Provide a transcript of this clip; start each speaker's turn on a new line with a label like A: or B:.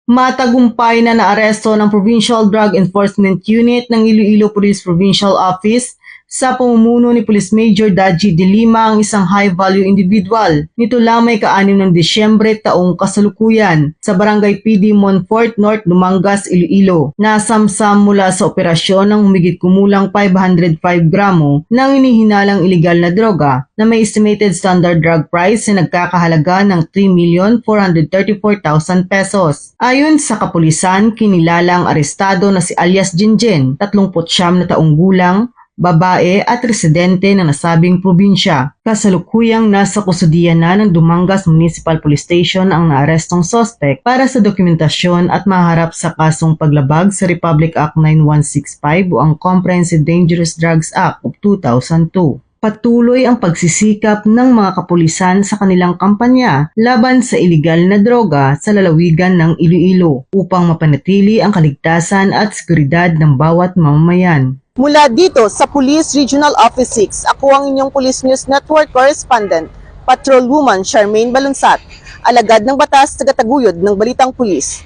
A: Matagumpay na naaresto ng Provincial Drug Enforcement Unit ng Iloilo Police Provincial Office sa pamumuno ni Police Major Daji de Lima ang isang high-value individual. Nito lamang ka-6 ng Disyembre taong kasalukuyan sa Barangay PD Monfort North, Dumangas, Iloilo. Nasamsam mula sa operasyon ng humigit kumulang 505 gramo ng inihinalang ilegal na droga na may estimated standard drug price na nagkakahalaga ng 3,434,000 pesos. Ayon sa kapulisan, kinilalang arestado na si alias Jinjen, 39 na taong gulang, babae at residente ng nasabing probinsya. Kasalukuyang nasa kustudiya na ng Dumangas Municipal Police Station ang naarestong suspect para sa dokumentasyon at maharap sa kasong paglabag sa Republic Act 9165 o ang Comprehensive Dangerous Drugs Act of 2002. Patuloy ang pagsisikap ng mga kapulisan sa kanilang kampanya laban sa ilegal na droga sa lalawigan ng Iloilo upang mapanatili ang kaligtasan at seguridad ng bawat mamamayan.
B: Mula dito sa Police Regional Office 6, ako ang inyong Police News Network Correspondent, Patrolwoman Charmaine Balunsat, alagad ng batas tagataguyod ng Balitang Pulis.